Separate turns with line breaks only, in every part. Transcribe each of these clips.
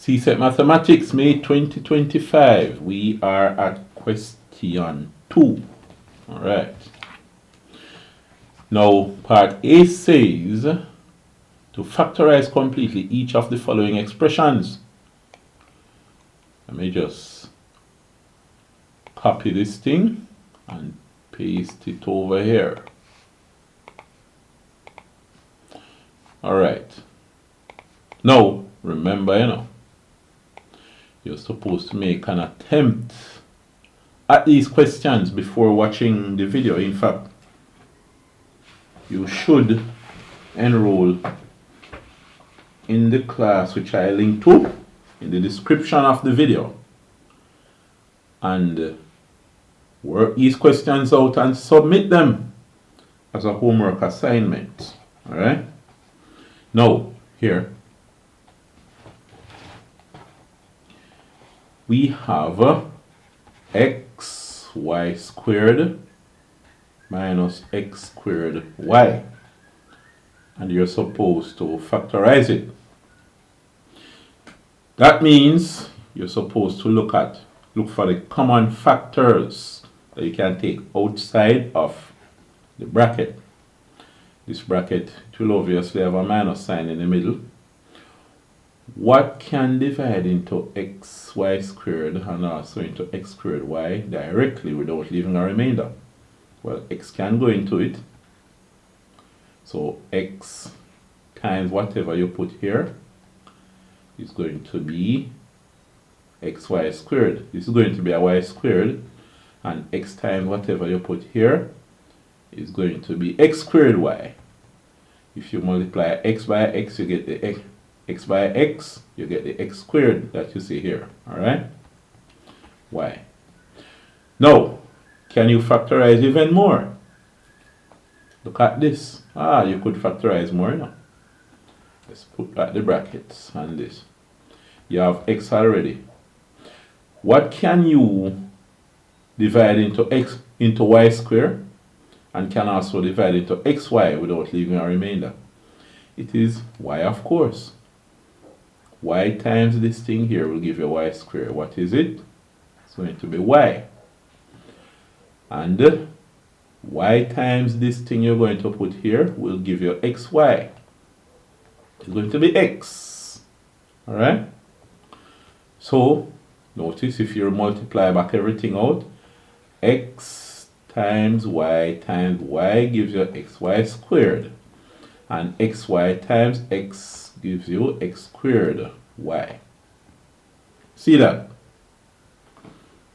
CSEC Mathematics, May 2025. We are at question 2. Alright. Now, part A says to factorize completely each of the following expressions. Let me just copy this thing and paste it over here. Alright. Now, remember, you're supposed to make an attempt at these questions before watching the video. In fact, you should enroll in the class which I link to in the description of the video and work these questions out and submit them as a homework assignment. Alright? Now, here we have xy squared minus x squared y, and you're supposed to factorize it. That means you're supposed to look for the common factors that you can take outside of the bracket. This bracket, it will obviously have a minus sign in the middle. What can divide into xy squared and also into x squared y directly without leaving a remainder? Well, x can go into it. So x times whatever you put here is going to be xy squared. This is going to be a y squared, and x times whatever you put here is going to be x squared y. If you multiply x by x, you get the x by x, you get the x squared that you see here. Alright? Y. Now, can you factorize even more? Look at this. You could factorize more now. Let's put back the brackets and this. You have x already. What can you divide into y squared and can also divide into xy without leaving a remainder? It is y, of course. Y times this thing here will give you y squared. What is it? It's going to be y. And y times this thing you're going to put here will give you xy. It's going to be x. Alright? So, notice if you multiply back everything out, x times y gives you xy squared. And xy times x gives you x squared y. See that?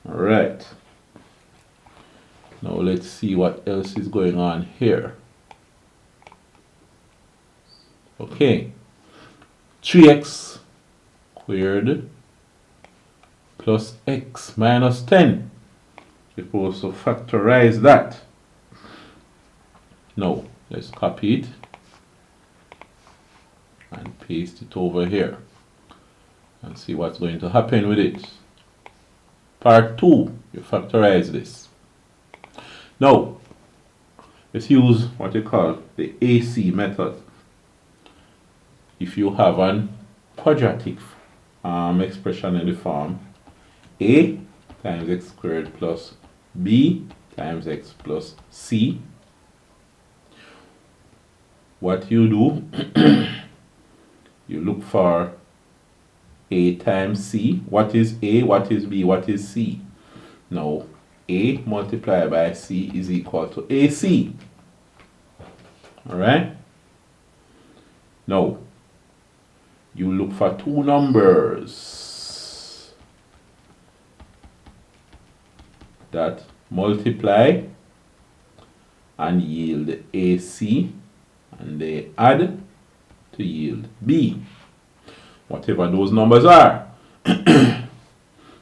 Alright. Now let's see what else is going on here. Okay. 3x squared plus x minus 10. You're supposed to factorize that. Now, let's copy it and paste it over here and see what's going to happen with it. Part 2, you factorize this. Now, let's use what you call the AC method. If you have an quadratic expression in the form a times x squared plus b times x plus c, what you do, you look for a times c. What is a, what is b, what is c? Now, a multiplied by c is equal to ac. Alright? Now, you look for two numbers that multiply and yield ac, and they add to yield b. Whatever those numbers are.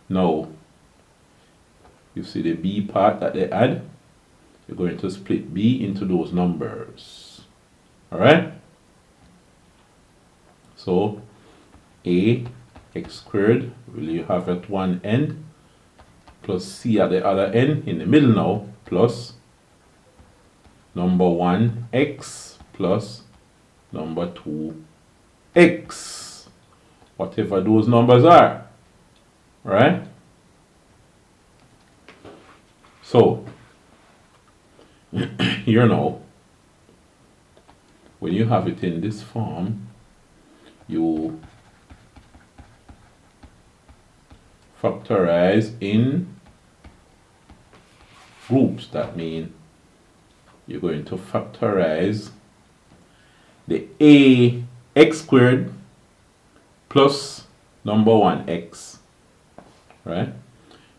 Now, you see the b part that they add, you're going to split b into those numbers. Alright? So, a x squared will you have at one end, plus c at the other end, in the middle now, plus number 1 x plus number 2 x. whatever those numbers are, right? So, here now, when you have it in this form, you factorize in groups. That means you're going to factorize the ax squared plus number 1x, right?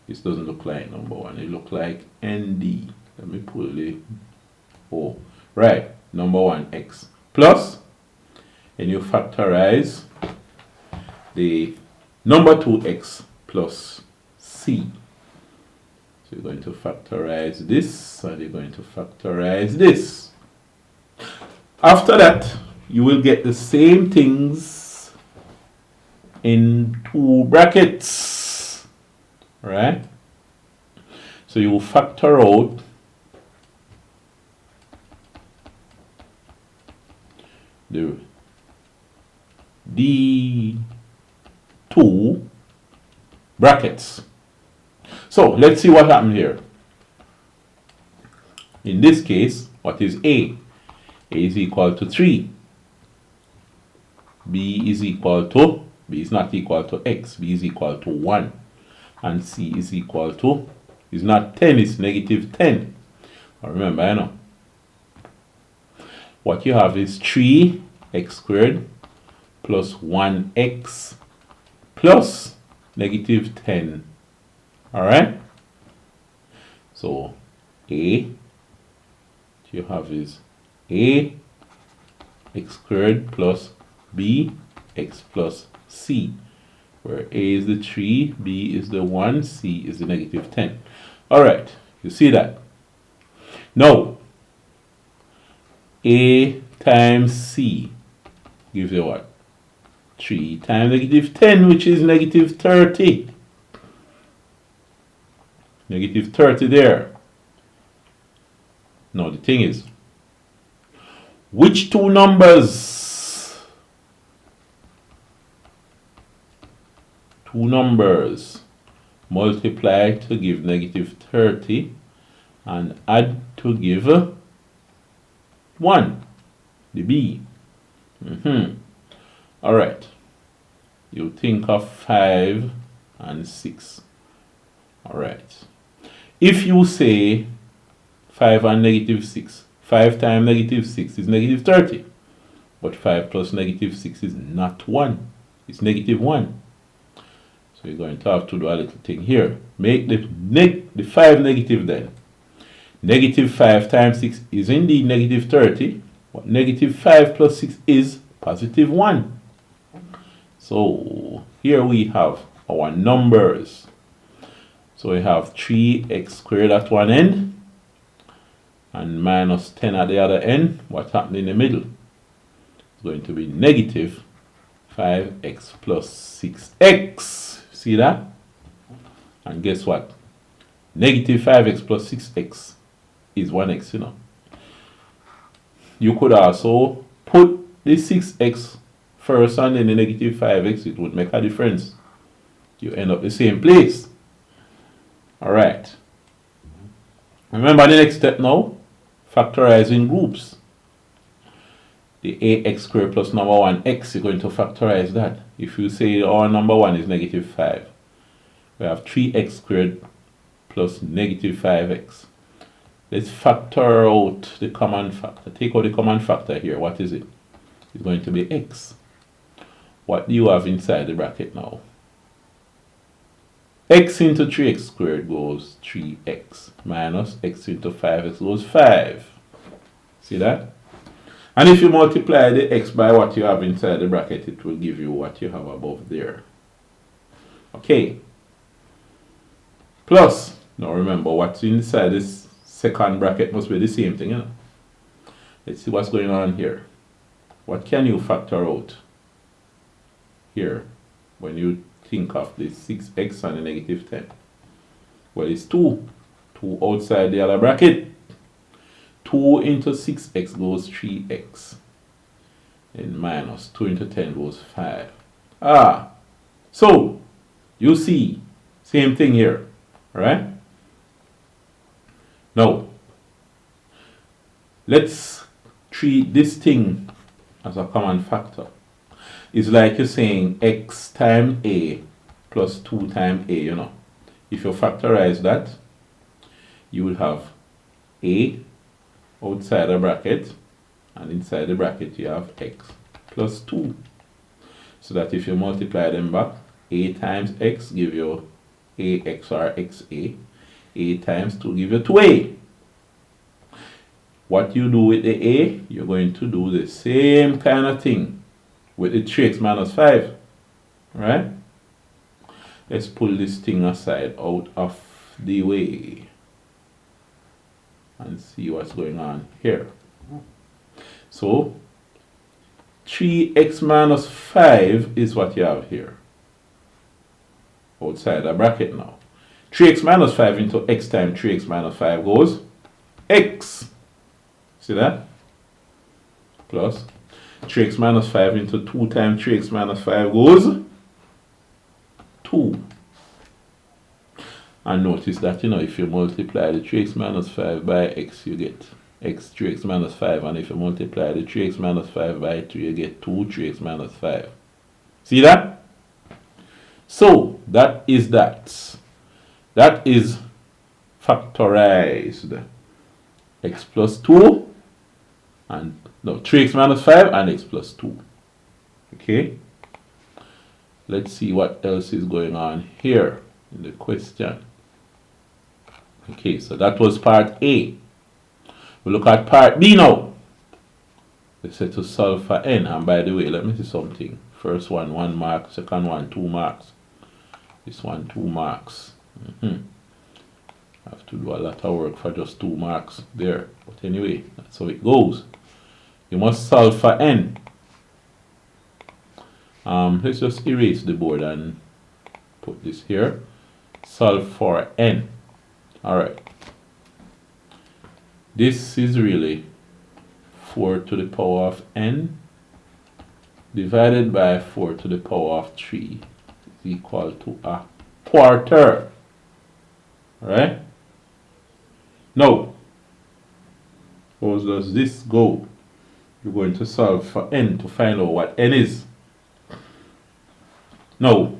This doesn't look like number 1, it looks like nd. Let me pull the O. Right, number 1x plus, and you factorize the number 2x plus c. So you're going to factorize this, and you're going to factorize this. After that, you will get the same things in 2 brackets, right? So you will factor out the D2 brackets. So let's see what happened here. In this case, what is A? A is equal to 3. B is not equal to x. B is equal to 1. And C is equal to, is not 10, it's negative 10. Remember, you know, what you have is 3x squared plus 1x plus negative 10. Alright? So, A, you have is A x squared plus B x plus C, where A is the 3, B is the 1, C is the negative 10. Alright, you see that? Now, A times C gives you what? 3 times negative 10, which is negative 30. Negative 30 there. Now the thing is, which 2 numbers? 2 numbers multiply to give negative 30 and add to give 1, the B. Alright, you think of 5 and 6. Alright, if you say 5 and negative 6, 5 times negative 6 is negative 30, but 5 plus negative 6 is not 1, it's negative 1. So you're going to have to do a little thing here. Make the 5 negative then. Negative 5 times 6 is indeed negative 30, but negative 5 plus 6 is positive 1. So here we have our numbers. So we have 3x squared at one end and minus 10 at the other end. What's happening in the middle? It's going to be negative 5x plus 6x. See that? And guess what? Negative 5x plus 6x is 1x, you know. You could also put the 6x first and then the negative 5x. It would make a difference. You end up the same place. Alright. Remember the next step now? Factorizing groups. The ax squared plus number 1x, you're going to factorize that. If you say our number 1 is negative 5, we have 3x squared plus negative 5x. Let's factor out the common factor. Take out the common factor here. What is it? It's going to be x. What do you have inside the bracket now? X into 3x squared goes 3x minus x into 5x goes 5. See that? And if you multiply the x by what you have inside the bracket, it will give you what you have above there. Okay. Plus, now remember what's inside this second bracket must be the same thing, you know? Let's see what's going on here. What can you factor out here when you think of the 6x and the negative 10? Well, it's 2. 2 outside the other bracket. 2 into 6x goes 3x. And minus 2 into 10 goes 5. So you see, same thing here, right? Now, let's treat this thing as a common factor. It's like you're saying x times a plus 2 times a, If you factorize that, you will have a outside the bracket, and inside the bracket you have x plus 2. So that if you multiply them back, a times x give you ax or xa, a times 2 give you 2a. What you do with the a, you're going to do the same kind of thing with the 3x minus 5, right? Let's pull this thing aside out of the way and see what's going on here. So 3x minus 5 is what you have here outside the bracket now. 3x minus 5 into x times 3x minus 5 goes x. See that? Plus 3x minus 5 into 2 times 3x minus 5 goes 2. And notice that, if you multiply the 3x minus 5 by x, you get x 3x minus 5. And if you multiply the 3x minus 5 by 2, you get 2 3x minus 5. See that? So, that is that. That is factorized. X plus 2 and 3x minus 5 and x plus 2. Okay? Let's see what else is going on here in the question. Okay, so that was part A. We look at part B now. They said to solve for n. And by the way, let me see something. First one, 1 mark. Second one, 2 marks. This one, 2 marks. I have to do a lot of work for just 2 marks there. But anyway, that's how it goes. You must solve for n. Let's just erase the board and put this here. Solve for n. Alright. This is really 4 to the power of n divided by 4 to the power of 3 is equal to a quarter. Alright? Now, how does this go? You're going to solve for n to find out what n is. Now,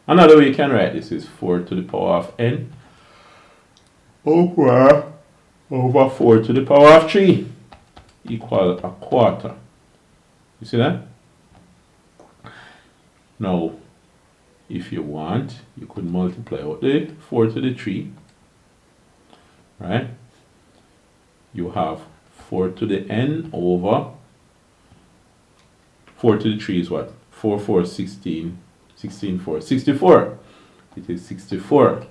another way you can write this is 4 to the power of n over 4 to the power of 3 equal a quarter. You see that? Now, if you want, you could multiply out the 4 to the 3, right? You have 4 to the n over 4 to the 3 is what? 4, 4, 16, 16, 4, 64. It is 64.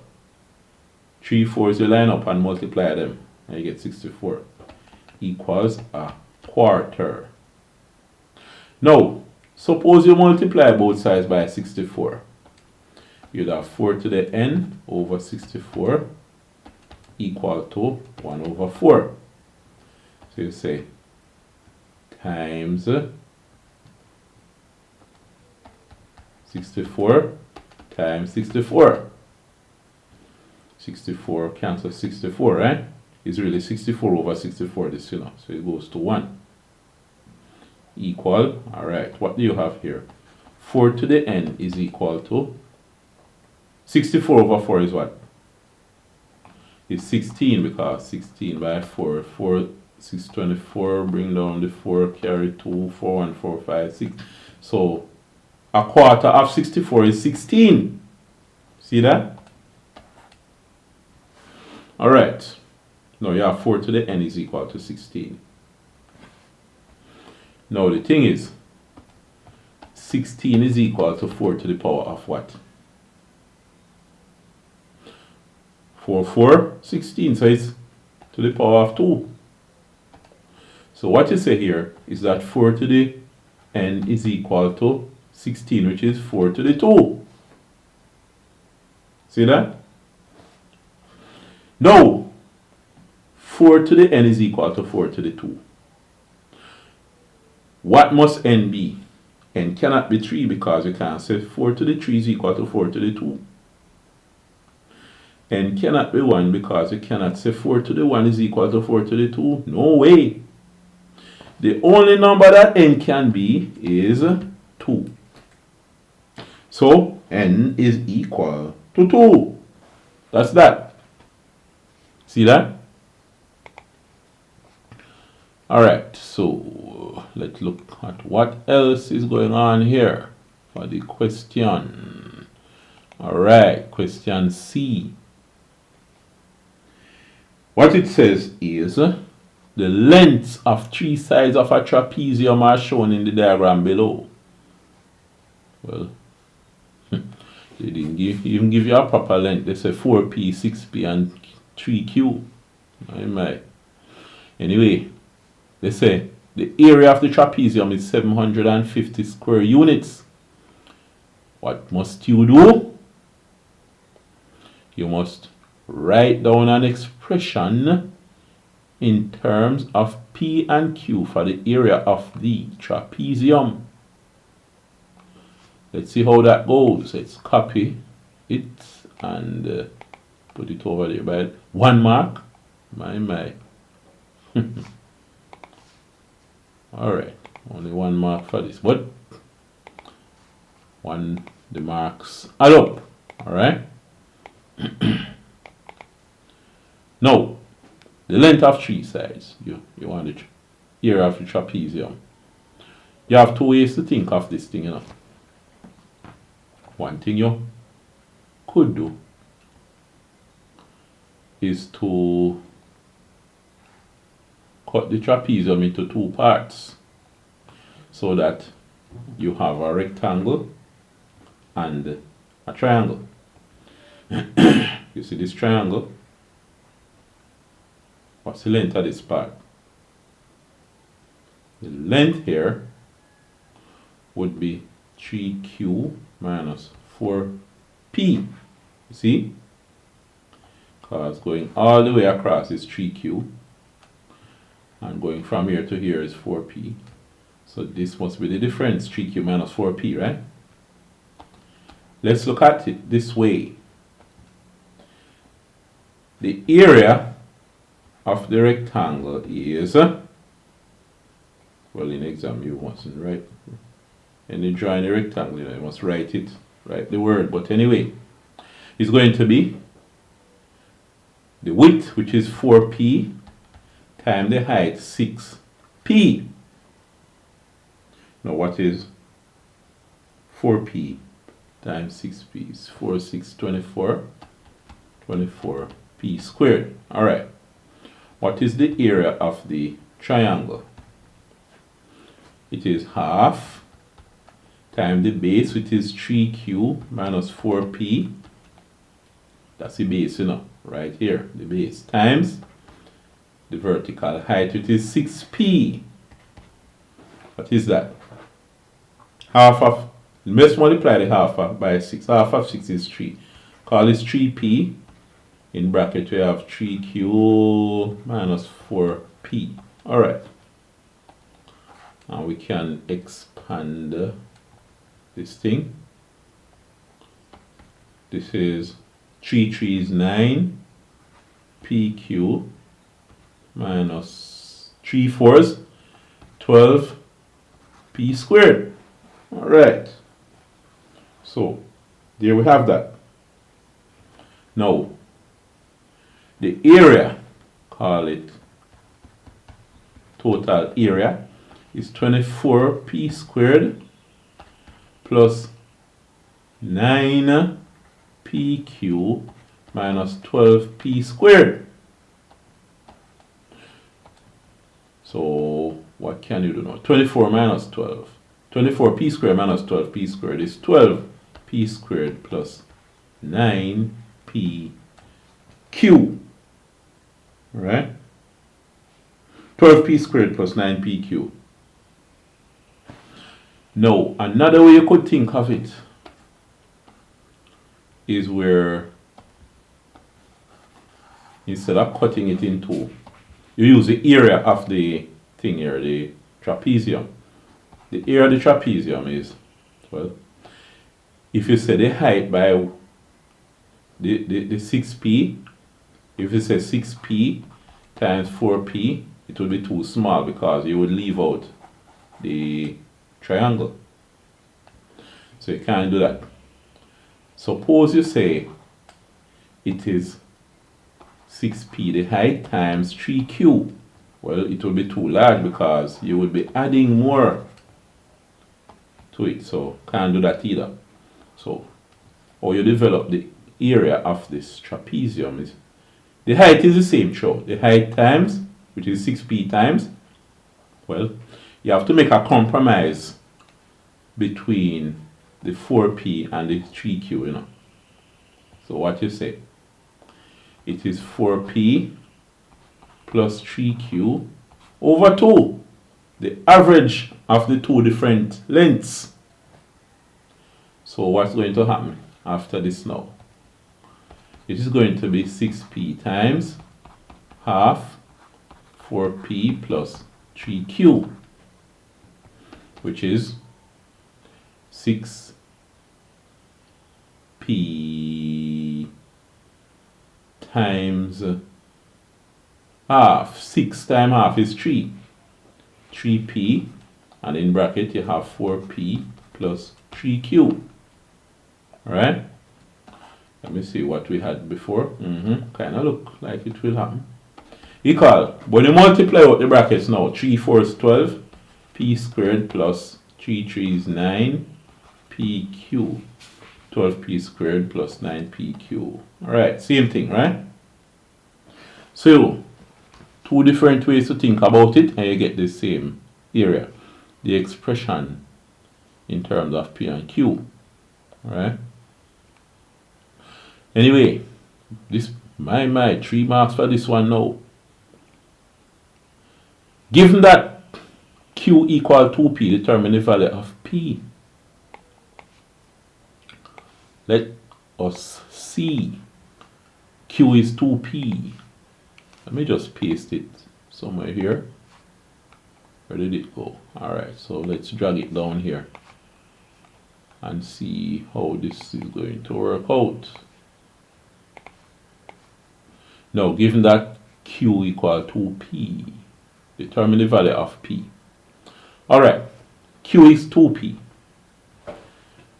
3 4s you line up and multiply them, and you get 64 equals a quarter. Now, suppose you multiply both sides by 64. You'd have 4 to the n over 64 equal to 1 over 4. So you say times 64 times 64. 64 cancels 64, right? It's really 64 over 64, this, so it goes to 1. Equal, alright, what do you have here? 4 to the n is equal to 64 over 4 is what? It's 16, because 16 by 4, 624, bring down the 4, carry 2, 4, 1, 4, 5, 6. So, a quarter of 64 is 16. See that? Alright. Now you have 4 to the n is equal to 16. Now the thing is, 16 is equal to 4 to the power of what? 4, 4, 16. So it's to the power of 2. So what you say here is that 4 to the n is equal to 16, which is 4 to the 2. See that? Now, 4 to the n is equal to 4 to the 2. What must n be? n cannot be 3 because you can't say 4 to the 3 is equal to 4 to the 2. N cannot be 1 because you cannot say 4 to the 1 is equal to 4 to the 2. No way. The only number that n can be is 2. So n is equal to 2. That's that. See that? Alright, so let's look at what else is going on here for the question. Alright, question C. What it says is the lengths of 3 sides of a trapezium are shown in the diagram below. Well, they didn't even give you a proper length. They say 4p, 6p, and 3q. Anyway, they say the area of the trapezium is 750 square units. What must you do? You must write down an expression in terms of P and Q for the area of the trapezium. Let's see how that goes. Let's copy it and put it over there by 1 mark. My. Alright, only 1 mark for this, but the marks add up. Alright. Now, the length of 3 sides, you want the area of the trapezium. You have 2 ways to think of this thing, One thing you could do is to cut the trapezium into 2 parts so that you have a rectangle and a triangle. You see this triangle? What's the length of this part? The length here would be 3q minus 4p. You see? Because going all the way across is 3q. And going from here to here is 4p. So this must be the difference, 3q minus 4p, right? Let's look at it this way. The area of the rectangle is, well, in exam you mustn't write, and you drawing a rectangle, you must write the word, but anyway, it's going to be the width, which is 4p, times the height, 6p. Now what is 4p times 6p? Is 4, 6, 24, 24p squared. Alright. What is the area of the triangle? It is half times the base, which is 3q minus 4p. That's the base, right here, the base, times the vertical height, which is 6p. What is that? Half of, let's multiply the half by 6. Half of 6 is 3. Call this 3p. In bracket we have 3q minus 4p. Alright. And we can expand this thing. This is 3 3 is 9 pq minus 3 4s 12p squared. Alright. So there we have that. Now the area, call it total area, is 24p squared plus 9pq minus 12p squared. So what can you do now? 24 minus 12. 24p squared minus 12p squared is 12p squared plus 9pq. Right? 12p squared plus 9pq. Now, another way you could think of it is where instead of cutting it in two, you use the area of the thing here, the trapezium. the area of the trapezium is, well, if you say the height by the 6p, if you say 6p times 4p, it would be too small because you would leave out the triangle. So you can't do that. Suppose you say it is 6p the height times 3q. Well, it will be too large because you would be adding more to it. So can't do that either. So how you develop the area of this trapezium is the height is the same, sure. The height times, which is 6p times, well, you have to make a compromise between the 4p and the 3q, you know. So what you say? It is 4p plus 3q over 2, the average of the two different lengths. So what's going to happen after this now? It is going to be 6p times half 4p plus 3q, which is 6p times half. 6 times half is 3. 3p, and in bracket you have 4p plus 3q. Alright? Let me see what we had before. Kind of look like it will happen. Equal, when you multiply out the brackets now, 3 4 is 12, p squared plus 3 3 is 9, pq. 12p squared plus 9pq. Alright, same thing, right? So, two different ways to think about it, and you get the same area. The expression in terms of p and q. Alright? Anyway, this, my 3 marks for this one now. Given that q equal 2p, determine the value of p. Let us see. Q is 2p. Let me just paste it somewhere here. Where did it go? Alright, so let's drag it down here and see how this is going to work out. Now, given that q equal 2p, determine the value of p. Alright, q is 2p.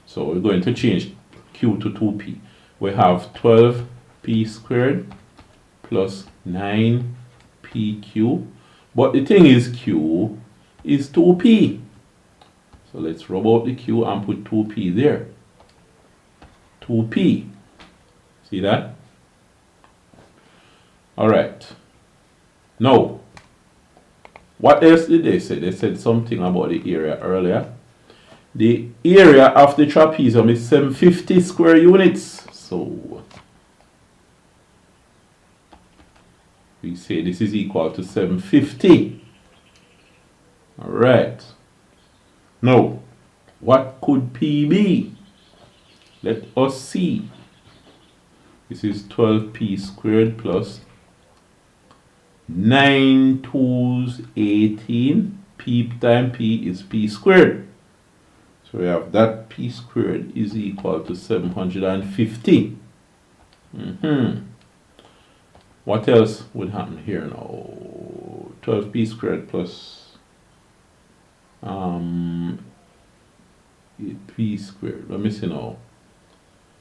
So we're going to change q to 2p. We have 12p squared plus 9pq. But the thing is, q is 2p. So let's rub out the q and put 2p there. 2p. See that? Alright. Now, what else did they say? They said something about the area earlier. The area of the trapezium is 750 square units. So, we say this is equal to 750. Alright. Now, what could P be? Let us see. This is 12p squared plus 9 2's 18. P times p is p squared. So we have that p squared is equal to 750. What else would happen here now? 12p squared plus 8p squared. Let me see now.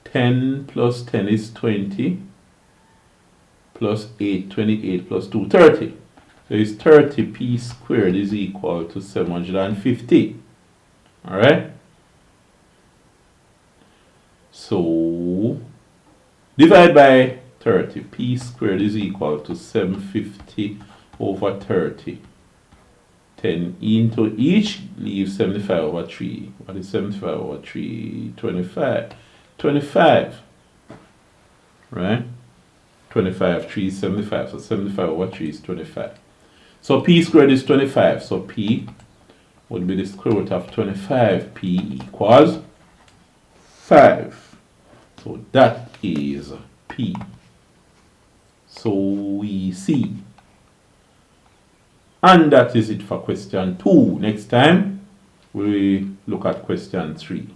10 plus 10 is 20. Plus 8, 28 plus 2, 30. So it's 30p squared is equal to 750. Alright? So, divide by 30. P squared is equal to 750 over 30. 10 into each leaves 75 over 3. What is 75 over 3? 25. 25. Right? 25, 3 is 75. So 75 over 3 is 25. So p squared is 25. So p would be the square root of 25. P equals 5. So that is P. So we see. And that is it for question 2. Next time, we look at question 3.